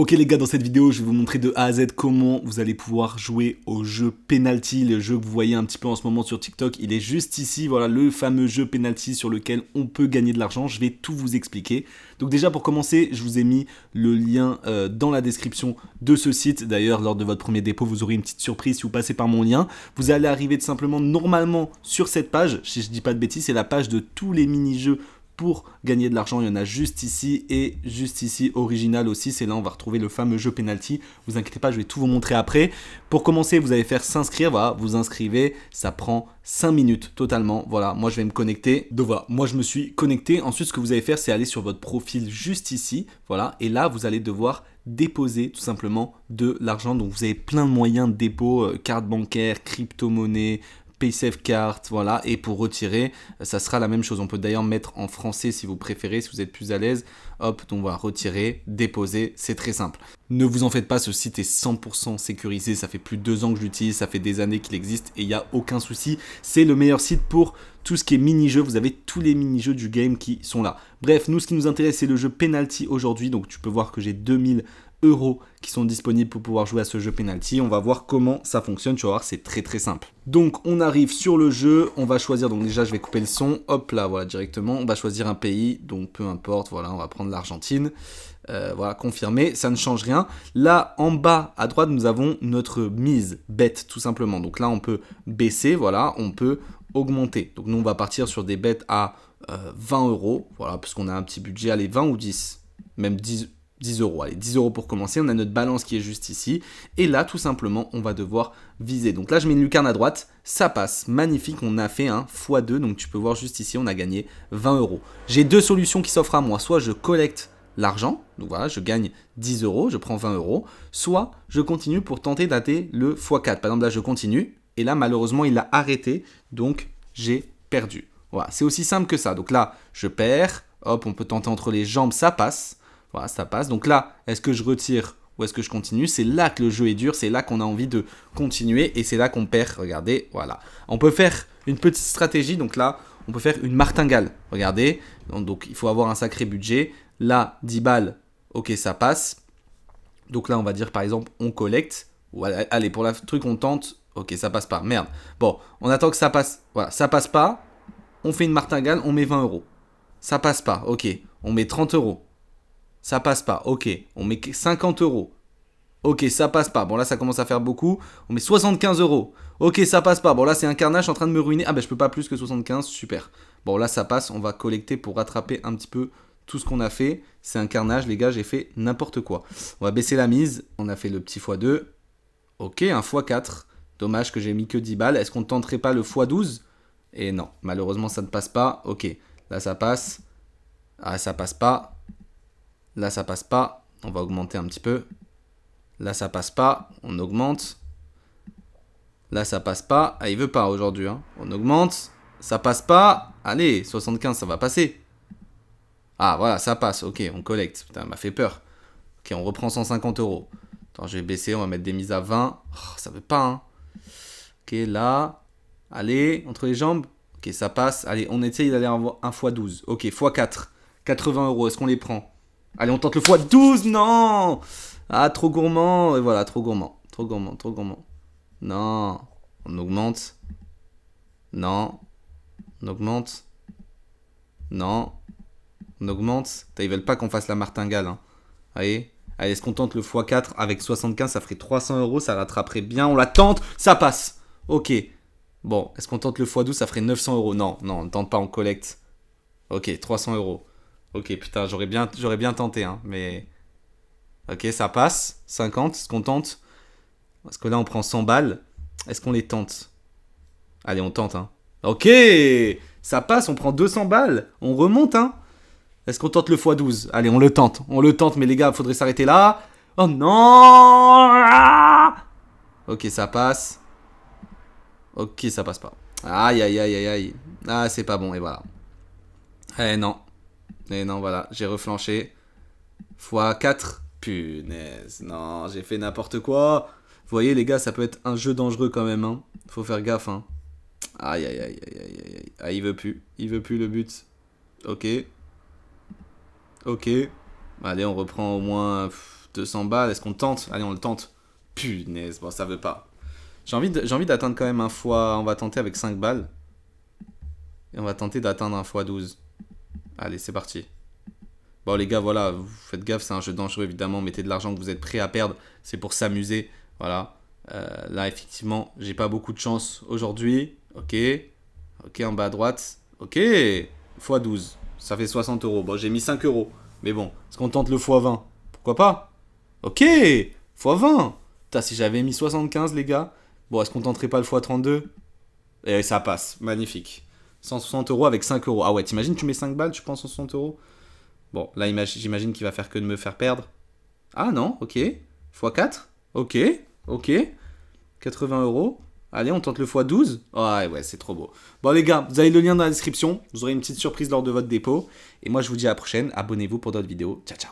Ok les gars, dans cette vidéo, je vais vous montrer de A à Z comment vous allez pouvoir jouer au jeu Penalty, le jeu que vous voyez un petit peu en ce moment sur TikTok. Il est juste ici, voilà, le fameux jeu Penalty sur lequel on peut gagner de l'argent. Je vais tout vous expliquer. Donc déjà, pour commencer, je vous ai mis le lien dans la description de ce site. D'ailleurs, lors de votre premier dépôt, vous aurez une petite surprise si vous passez par mon lien. Vous allez arriver tout simplement normalement sur cette page. Si je dis pas de bêtises, c'est la page de tous les mini-jeux pour gagner de l'argent. Il y en a juste ici et juste ici, original aussi, c'est là on va retrouver le fameux jeu Penalty. Vous inquiétez pas, je vais tout vous montrer après. Pour commencer, vous allez faire s'inscrire, voilà, vous inscrivez, ça prend 5 minutes totalement. Voilà, moi je vais me connecter. Donc voilà, moi je me suis connecté. Ensuite, ce que vous allez faire, c'est aller sur votre profil juste ici, voilà, et là vous allez devoir déposer tout simplement de l'argent. Donc vous avez plein de moyens de dépôt, carte bancaire, crypto-monnaie, PaySafeCard, voilà, et pour retirer, ça sera la même chose. On peut d'ailleurs mettre en français si vous préférez, si vous êtes plus à l'aise. Hop, donc on va retirer, déposer, c'est très simple. Ne vous en faites pas, ce site est 100% sécurisé, ça fait plus de 2 ans que je l'utilise, ça fait des années qu'il existe et il n'y a aucun souci. C'est le meilleur site pour tout ce qui est mini-jeux, vous avez tous les mini-jeux du game qui sont là. Bref, nous ce qui nous intéresse c'est le jeu Penalty aujourd'hui, donc tu peux voir que j'ai 2000 euros qui sont disponibles pour pouvoir jouer à ce jeu Penalty. On va voir comment ça fonctionne, tu vas voir, c'est très très simple. Donc on arrive sur le jeu, on va choisir, donc déjà je vais couper le son, hop là, voilà, directement, on va choisir un pays, donc peu importe, voilà, on va prendre l'Argentine. Voilà, confirmé, ça ne change rien. Là, en bas à droite, nous avons notre mise, bet, tout simplement. Donc là, on peut baisser, voilà, on peut augmenter. Donc nous, on va partir sur des bets à 20 euros, voilà, parce qu'on a un petit budget, allez, 20 ou 10, même 10 euros. Allez, 10 euros pour commencer. On a notre balance qui est juste ici. Et là, tout simplement, on va devoir viser. Donc là, je mets une lucarne à droite. Ça passe. Magnifique. On a fait un x2. Donc tu peux voir juste ici, on a gagné 20 euros. J'ai deux solutions qui s'offrent à moi. Soit je collecte l'argent. Donc voilà, je gagne 10 euros. Je prends 20 euros. Soit je continue pour tenter d'atteindre le x4. Par exemple, là, je continue. Et là, malheureusement, il a arrêté. Donc, j'ai perdu. Voilà, c'est aussi simple que ça. Donc là, je perds. Hop, on peut tenter entre les jambes. Ça passe. Voilà, ça passe. Donc là, est-ce que je retire ou est-ce que je continue? C'est là que le jeu est dur, c'est là qu'on a envie de continuer et c'est là qu'on perd. Regardez, voilà. On peut faire une petite stratégie. Donc là, on peut faire une martingale. Regardez, donc il faut avoir un sacré budget. Là, 10 balles, ok, ça passe. Donc là, on va dire par exemple, on collecte. Ou allez, pour le truc, on tente. Ok, ça passe pas. Merde. Bon, on attend que ça passe. Voilà, ça passe pas. On fait une martingale, on met 20 euros. Ça passe pas. Ok, on met 30 euros. Ça passe pas, ok. On met 50 euros. Ok, ça passe pas. Bon, là, ça commence à faire beaucoup. On met 75 euros. Ok, ça passe pas. Bon, là, c'est un carnage en train de me ruiner. Ah, ben, je peux pas plus que 75. Super. Bon, là, ça passe. On va collecter pour rattraper un petit peu tout ce qu'on a fait. C'est un carnage, les gars. J'ai fait n'importe quoi. On va baisser la mise. On a fait le petit x2. Ok, un x4. Dommage que j'ai mis que 10 balles. Est-ce qu'on ne tenterait pas le x12? Et non, malheureusement, ça ne passe pas. Ok, là, ça passe. Ah, ça passe pas. Là, ça passe pas. On va augmenter un petit peu. Là, ça passe pas. On augmente. Là, ça passe pas. Ah, il veut pas aujourd'hui. Hein. On augmente. Ça passe pas. Allez, 75, ça va passer. Ah, voilà, ça passe. Ok, on collecte. Putain, m'a fait peur. Ok, on reprend 150 euros. Attends, je vais baisser. On va mettre des mises à 20. Oh, ça veut pas, hein. Ok, là. Allez, entre les jambes. Ok, ça passe. Allez, on essaye d'aller un x12. Ok, x4. 80 euros. Est-ce qu'on les prend? Allez, on tente le x12, non. Ah, trop gourmand, et voilà, trop gourmand. Trop gourmand, trop gourmand. Non, on augmente. Non, on augmente. Non, on augmente. Ils veulent pas qu'on fasse la martingale. Hein. Allez, allez, est-ce qu'on tente le x4 avec 75, ça ferait 300 euros, ça rattraperait bien. On la tente, ça passe. Ok. Bon, est-ce qu'on tente le x12, ça ferait 900 euros. Non, non, on ne tente pas, on collecte. Ok, 300 euros. Ok, putain, j'aurais bien tenté, hein, mais... Ok, ça passe. 50, est-ce qu'on tente? Parce que là, on prend 100 balles. Est-ce qu'on les tente? Allez, on tente, hein. Ok, ça passe, on prend 200 balles. On remonte, hein. Est-ce qu'on tente le x12? Allez, on le tente. On le tente, mais les gars, faudrait s'arrêter là. Oh non! Ok, ça passe. Ok, ça passe pas. Aïe, aïe, aïe, aïe, aïe. Ah, c'est pas bon, et voilà. Eh non. Eh non, voilà, j'ai reflanché. x4. Punaise, non, j'ai fait n'importe quoi. Vous voyez, les gars, ça peut être un jeu dangereux quand même, hein. Faut faire gaffe, hein. Aïe, aïe, aïe, aïe, aïe, aïe. Ah, il veut plus. Il veut plus le but. Ok. Ok. Allez, on reprend au moins 200 balles, est-ce qu'on tente? Allez, on le tente. Punaise, bon, ça veut pas. J'ai envie d'atteindre quand même un fois... On va tenter avec 5 balles. Et on va tenter d'atteindre un fois 12. Allez, c'est parti. Bon, les gars, voilà, vous faites gaffe, c'est un jeu dangereux, évidemment. Mettez de l'argent que vous êtes prêt à perdre. C'est pour s'amuser. Voilà. Là, effectivement, j'ai pas beaucoup de chance aujourd'hui. Ok. Ok, en bas à droite. Ok. Fois 12. Ça fait 60 euros. Bon, j'ai mis 5 euros. Mais bon, est-ce qu'on tente le fois 20? Pourquoi pas? Ok. Fois 20. Putain, si j'avais mis 75, les gars. Bon, est-ce qu'on tenterait pas le fois 32? Et ça passe. Magnifique. 160 euros avec 5 euros. Ah ouais, t'imagines, tu mets 5 balles, tu prends 160 euros? Bon, là, j'imagine qu'il va faire que de me faire perdre. Ah non, ok. Fois 4. Ok. Ok. 80 euros. Allez, on tente le x12. Ah ouais, c'est trop beau. Bon les gars, vous avez le lien dans la description. Vous aurez une petite surprise lors de votre dépôt. Et moi, je vous dis à la prochaine. Abonnez-vous pour d'autres vidéos. Ciao, ciao.